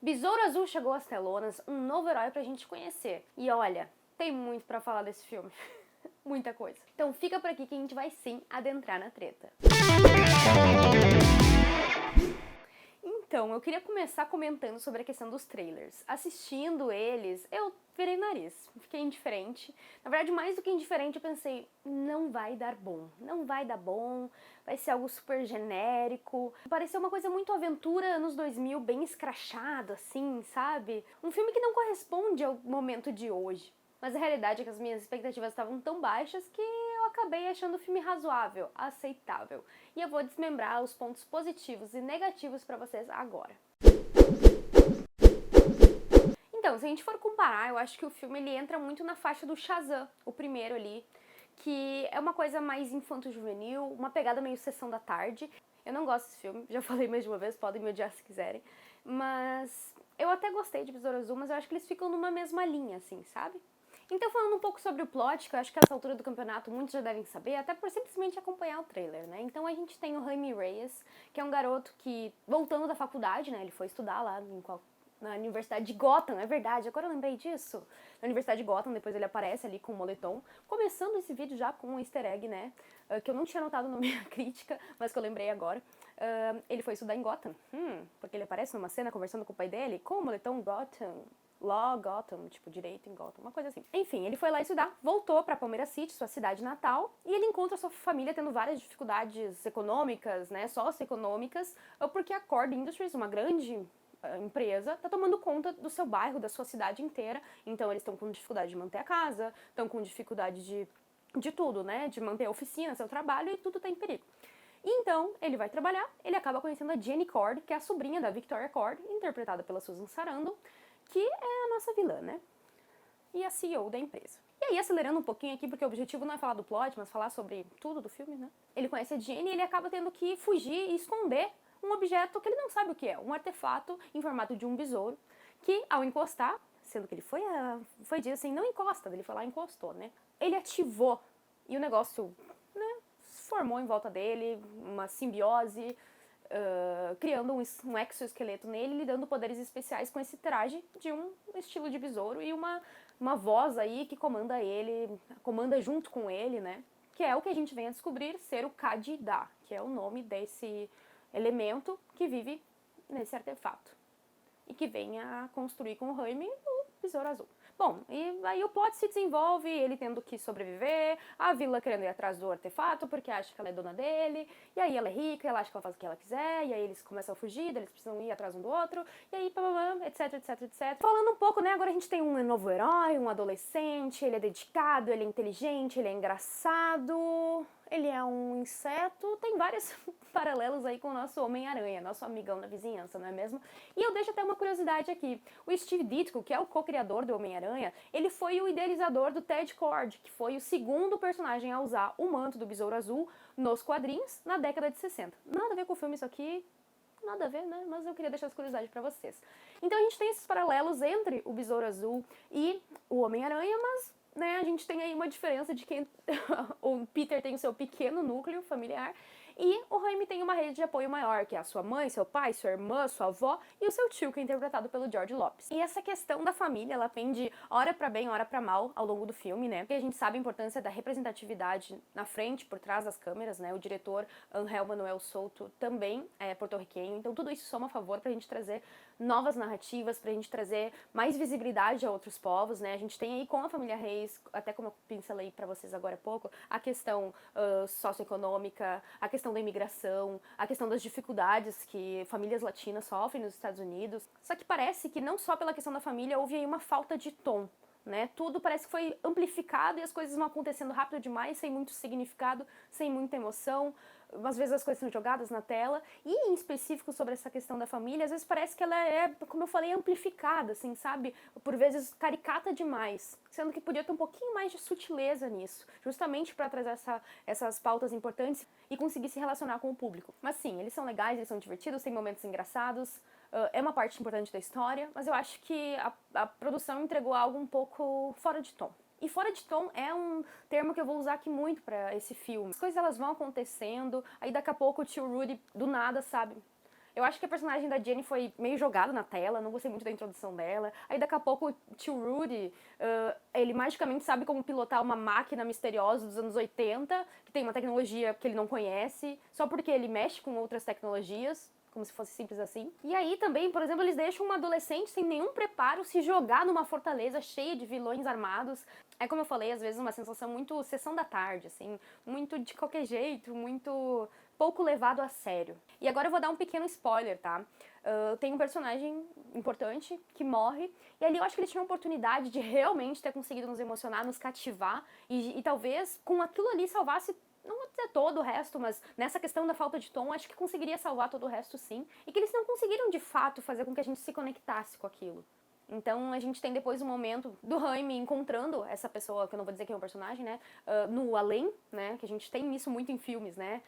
Besouro Azul chegou às telonas, um novo herói pra gente conhecer. E olha, tem muito pra falar desse filme. Muita coisa. Então fica por aqui que a gente vai sim adentrar na treta. Então, eu queria começar comentando sobre a questão dos trailers. Assistindo eles, eu virei nariz, fiquei indiferente. Na verdade, mais do que indiferente, eu pensei, não vai dar bom. Não vai dar bom, vai ser algo super genérico. Pareceu uma coisa muito aventura anos 2000, bem escrachado, assim, sabe? Um filme que não corresponde ao momento de hoje. Mas a realidade é que as minhas expectativas estavam tão baixas que eu acabei achando o filme razoável, aceitável. E eu vou desmembrar os pontos positivos e negativos pra vocês agora. Então, se a gente for comparar, eu acho que o filme ele entra muito na faixa do Shazam, o primeiro ali, que é uma coisa mais infanto-juvenil, uma pegada meio sessão da tarde. Eu não gosto desse filme, já falei mais de uma vez, podem me odiar se quiserem, mas eu até gostei de Besouro Azul, mas eu acho que eles ficam numa mesma linha, assim, sabe? Então, falando um pouco sobre o plot, que eu acho que a essa altura do campeonato muitos já devem saber, até por simplesmente acompanhar o trailer, né? Então a gente tem o Jaime Reyes, que é um garoto que, voltando da faculdade, né? Ele foi estudar lá na Universidade de Gotham, é verdade, agora eu lembrei disso. Na Universidade de Gotham, depois ele aparece ali com o moletom. Começando esse vídeo já com um easter egg, né? Que eu não tinha notado na minha crítica, mas que eu lembrei agora. Ele foi estudar em Gotham, porque ele aparece numa cena conversando com o pai dele, com o moletom Gotham. Law Gotham, tipo, direito em Gotham, uma coisa assim. Enfim, ele foi lá estudar, voltou pra Palmeira City, sua cidade natal, e ele encontra sua família tendo várias dificuldades econômicas, né, socioeconômicas, porque a Cord Industries, uma grande empresa, tá tomando conta do seu bairro, da sua cidade inteira, então eles estão com dificuldade de manter a casa, estão com dificuldade de tudo, né, de manter a oficina, seu trabalho, e tudo tá em perigo. Então, ele vai trabalhar, ele acaba conhecendo a Jenny Cord, que é a sobrinha da Victoria Cord, interpretada pela Susan Sarandon, que é a nossa vilã, né? E a CEO da empresa. E aí, acelerando um pouquinho aqui, porque o objetivo não é falar do plot, mas falar sobre tudo do filme, né? Ele conhece a Jenny e ele acaba tendo que fugir e esconder um objeto que ele não sabe o que é, um artefato em formato de um besouro, que ao encostar, sendo que ele foi dito assim, não encosta, ele foi lá e encostou, né? Ele ativou e o negócio, né, formou em volta dele, uma simbiose, criando um exoesqueleto nele, lhe dando poderes especiais com esse traje de um estilo de besouro e uma voz aí que comanda ele, comanda junto com ele, né? Que é o que a gente vem a descobrir ser o Kadida, que é o nome desse elemento que vive nesse artefato e que vem a construir com o Jaime o Besouro Azul. Bom, e aí o plot se desenvolve, ele tendo que sobreviver, a Vila querendo ir atrás do artefato porque acha que ela é dona dele, e aí ela é rica, ela acha que ela faz o que ela quiser, e aí eles começam a fugir, eles precisam ir atrás um do outro, e aí etc, etc, etc. Falando um pouco, né, agora a gente tem um novo herói, um adolescente, ele é dedicado, ele é inteligente, ele é engraçado, ele é um inseto, tem vários paralelos aí com o nosso Homem-Aranha, nosso amigão da vizinhança, não é mesmo? E eu deixo até uma curiosidade aqui. O Steve Ditko, que é o co-criador do Homem-Aranha, ele foi o idealizador do Ted Kord, que foi o segundo personagem a usar o manto do Besouro Azul nos quadrinhos na década de 60. Nada a ver com o filme isso aqui, nada a ver, né? Mas eu queria deixar essa curiosidade pra vocês. Então a gente tem esses paralelos entre o Besouro Azul e o Homem-Aranha, mas né, a gente tem aí uma diferença de quem o Peter tem o seu pequeno núcleo familiar e o Jaime tem uma rede de apoio maior, que é a sua mãe, seu pai, sua irmã, sua avó e o seu tio, que é interpretado pelo George Lopes. E essa questão da família, ela pende hora pra bem, hora pra mal ao longo do filme, né? Porque a gente sabe a importância da representatividade na frente, por trás das câmeras, né? O diretor Angel Manuel Souto também é porto-riquenho, então tudo isso soma a favor pra gente trazer novas narrativas, pra gente trazer mais visibilidade a outros povos, né? A gente tem aí com a família Reis, até como eu pincelei pra vocês agora há pouco, a questão socioeconômica, a questão da imigração, a questão das dificuldades que famílias latinas sofrem nos Estados Unidos. Só que parece que não só pela questão da família houve aí uma falta de tom, né? Tudo parece que foi amplificado e as coisas vão acontecendo rápido demais, sem muito significado, sem muita emoção. Às vezes as coisas são jogadas na tela, e em específico sobre essa questão da família, às vezes parece que ela é, como eu falei, amplificada, assim, sabe? Por vezes caricata demais, sendo que podia ter um pouquinho mais de sutileza nisso, justamente para trazer essas pautas importantes e conseguir se relacionar com o público. Mas sim, eles são legais, eles são divertidos, tem momentos engraçados, é uma parte importante da história, mas eu acho que a produção entregou algo um pouco fora de tom. E fora de tom é um termo que eu vou usar aqui muito pra esse filme. As coisas elas vão acontecendo, aí daqui a pouco o tio Rudy do nada, sabe? Eu acho que a personagem da Jenny foi meio jogada na tela, não gostei muito da introdução dela. Aí daqui a pouco o tio Rudy, ele magicamente sabe como pilotar uma máquina misteriosa dos anos 80, que tem uma tecnologia que ele não conhece, só porque ele mexe com outras tecnologias, como se fosse simples assim. E aí também, por exemplo, eles deixam uma adolescente sem nenhum preparo se jogar numa fortaleza cheia de vilões armados. É como eu falei, às vezes uma sensação muito sessão da tarde, assim, muito de qualquer jeito, muito pouco levado a sério. E agora eu vou dar um pequeno spoiler, tá? Tem um personagem importante que morre, e ali eu acho que eles tinham a oportunidade de realmente ter conseguido nos emocionar, nos cativar, e talvez com aquilo ali salvasse, não vou dizer todo o resto, mas nessa questão da falta de tom, acho que conseguiria salvar todo o resto sim, e que eles não conseguiram de fato fazer com que a gente se conectasse com aquilo. Então a gente tem depois um momento do Jaime encontrando essa pessoa, que eu não vou dizer quem é o personagem, né, no além, né, que a gente tem isso muito em filmes, né,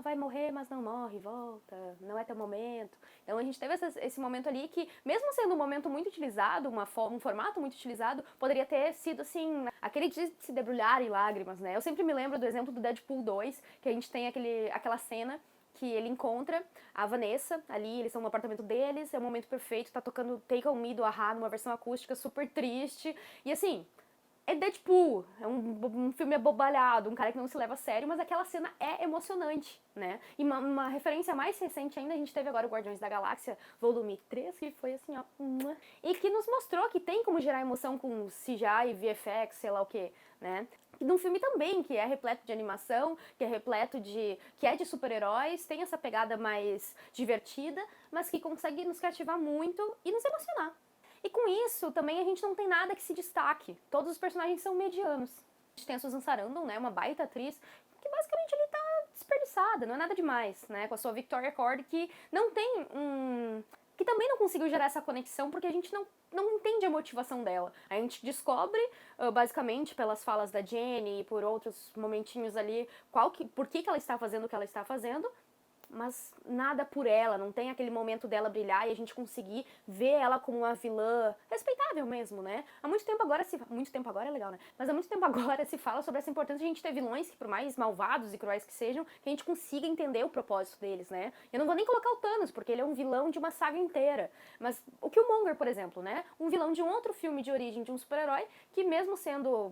vai morrer, mas não morre, volta, não é teu momento. Então a gente teve esse momento ali que, mesmo sendo um momento muito utilizado, um formato muito utilizado, poderia ter sido, assim, aquele de se debulhar em lágrimas, né. Eu sempre me lembro do exemplo do Deadpool 2, que a gente tem aquela cena que ele encontra a Vanessa ali, eles estão no apartamento deles, é o momento perfeito, tá tocando Take On Me do A-ha numa versão acústica super triste, e assim, é Deadpool, é um filme abobalhado, um cara que não se leva a sério, mas aquela cena é emocionante, né? E uma referência mais recente ainda, a gente teve agora o Guardiões da Galáxia, volume 3, que foi assim, ó, e que nos mostrou que tem como gerar emoção com CGI, VFX, sei lá o que, né? E num filme também, que é repleto de animação, que é de super-heróis, tem essa pegada mais divertida, mas que consegue nos cativar muito e nos emocionar. E com isso, também a gente não tem nada que se destaque. Todos os personagens são medianos. A gente tem a Susan Sarandon, né, uma baita atriz, que basicamente ele tá desperdiçada, não é nada demais, né, com a sua Victoria Cord, que não tem que também não conseguiu gerar essa conexão, porque a gente não entende a motivação dela. A gente descobre, basicamente, pelas falas da Jenny e por outros momentinhos ali, por que ela está fazendo o que ela está fazendo, mas nada por ela, não tem aquele momento dela brilhar e a gente conseguir ver ela como uma vilã respeitável mesmo, né? Há muito tempo agora muito tempo agora é legal, né? Mas há muito tempo agora se fala sobre essa importância de a gente ter vilões que, por mais malvados e cruéis que sejam, que a gente consiga entender o propósito deles, né? Eu não vou nem colocar o Thanos, porque ele é um vilão de uma saga inteira, mas o Killmonger, por exemplo, né? Um vilão de um outro filme de origem de um super-herói que, mesmo sendo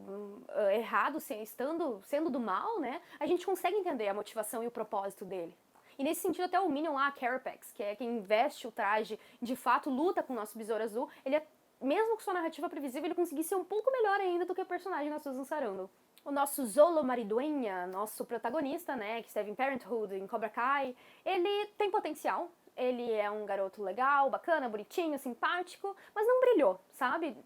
errado, sendo do mal, né? A gente consegue entender a motivação e o propósito dele. E nesse sentido, até o Minion lá, a Carapax, que é quem veste o traje, de fato luta com o nosso Besouro Azul, ele é, mesmo com sua narrativa previsível, ele conseguiu ser um pouco melhor ainda do que o personagem da Susan Sarandon. O nosso Zolo Maridueña, nosso protagonista, né, que esteve em Parenthood, em Cobra Kai, ele tem potencial. Ele é um garoto legal, bacana, bonitinho, simpático, mas não brilhou, sabe?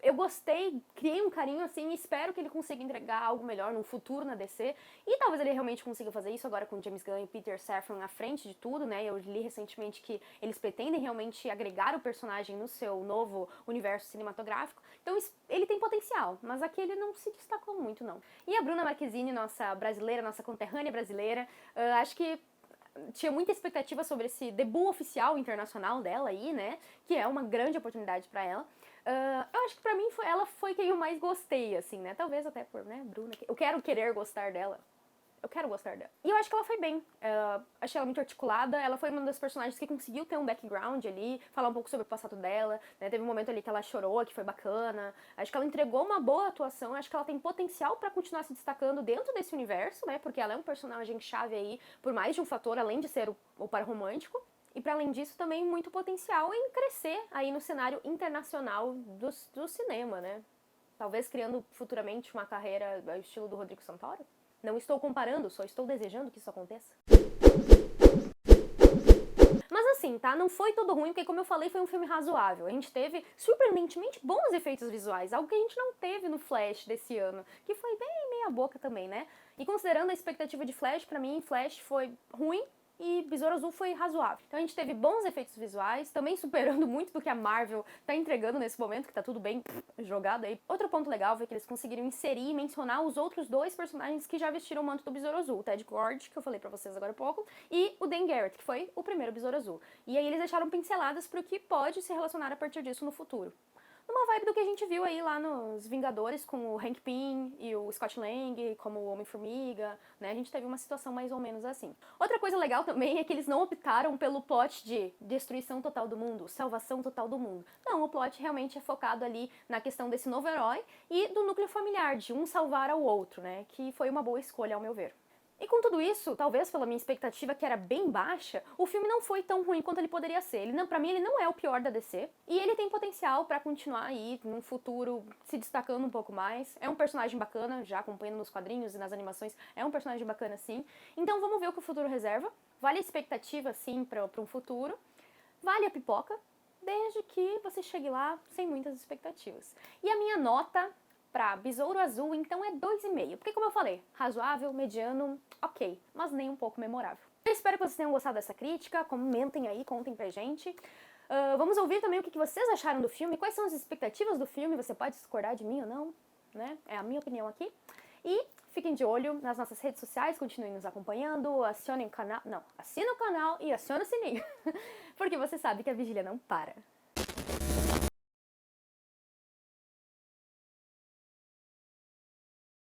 Eu gostei, criei um carinho assim e espero que ele consiga entregar algo melhor no futuro na DC. E talvez ele realmente consiga fazer isso agora com James Gunn e Peter Safran à frente de tudo, né? Eu li recentemente que eles pretendem realmente agregar o personagem no seu novo universo cinematográfico. Então ele tem potencial, mas aqui ele não se destacou muito, não. E a Bruna Marquezine, nossa brasileira, nossa conterrânea brasileira, acho que tinha muita expectativa sobre esse debut oficial internacional dela aí, né? Que é uma grande oportunidade pra ela. Eu acho que pra mim ela foi quem eu mais gostei, assim, né? Talvez até por, né, Bruna. Eu quero querer gostar dela. Eu quero gostar dela. E eu acho que ela foi bem. Achei ela muito articulada. Ela foi uma das personagens que conseguiu ter um background ali, falar um pouco sobre o passado dela, né? Teve um momento ali que ela chorou, que foi bacana. Acho que ela entregou uma boa atuação. Acho que ela tem potencial pra continuar se destacando dentro desse universo, né? Porque ela é um personagem chave aí, por mais de um fator, além de ser o par romântico. E para além disso, também muito potencial em crescer aí no cenário internacional do cinema, né? Talvez criando futuramente uma carreira ao estilo do Rodrigo Santoro. Não estou comparando, só estou desejando que isso aconteça. Mas assim, tá? Não foi tudo ruim, porque como eu falei, foi um filme razoável. A gente teve surpreendentemente bons efeitos visuais, algo que a gente não teve no Flash desse ano, que foi bem meia boca também, né? E considerando a expectativa de Flash, pra mim, Flash foi ruim, e Besouro Azul foi razoável. Então a gente teve bons efeitos visuais, também superando muito do que a Marvel tá entregando nesse momento, que tá tudo bem jogado aí. Outro ponto legal foi que eles conseguiram inserir e mencionar os outros dois personagens que já vestiram o manto do Besouro Azul, o Ted Kord, que eu falei pra vocês agora há pouco, e o Dan Garrett, que foi o primeiro Besouro Azul. E aí eles deixaram pinceladas pro que pode se relacionar a partir disso no futuro. numa vibe do que a gente viu aí lá nos Vingadores, com o Hank Pym e o Scott Lang como o Homem-Formiga, né? A gente teve uma situação mais ou menos assim. Outra coisa legal também é que eles não optaram pelo plot de destruição total do mundo, salvação total do mundo. Não, o plot realmente é focado ali na questão desse novo herói e do núcleo familiar, de um salvar ao outro, né? Que foi uma boa escolha, ao meu ver. E com tudo isso, talvez pela minha expectativa que era bem baixa, o filme não foi tão ruim quanto ele poderia ser. Pra mim, ele não é o pior da DC, e ele tem potencial pra continuar aí, num futuro, se destacando um pouco mais. É um personagem bacana, já acompanhando nos quadrinhos e nas animações, é um personagem bacana sim. Então vamos ver o que o futuro reserva. Vale a expectativa, sim, pra um futuro. Vale a pipoca, desde que você chegue lá sem muitas expectativas. E a minha nota pra Besouro Azul, então, é 2,5. Porque, como eu falei, razoável, mediano, ok, mas nem um pouco memorável. Eu espero que vocês tenham gostado dessa crítica, comentem aí, contem pra gente. Vamos ouvir também o que vocês acharam do filme, quais são as expectativas do filme, você pode discordar de mim ou não, né? É a minha opinião aqui. E fiquem de olho nas nossas redes sociais, continuem nos acompanhando, assinem o canal, não, assina o canal e aciona o sininho, porque você sabe que a vigília não para.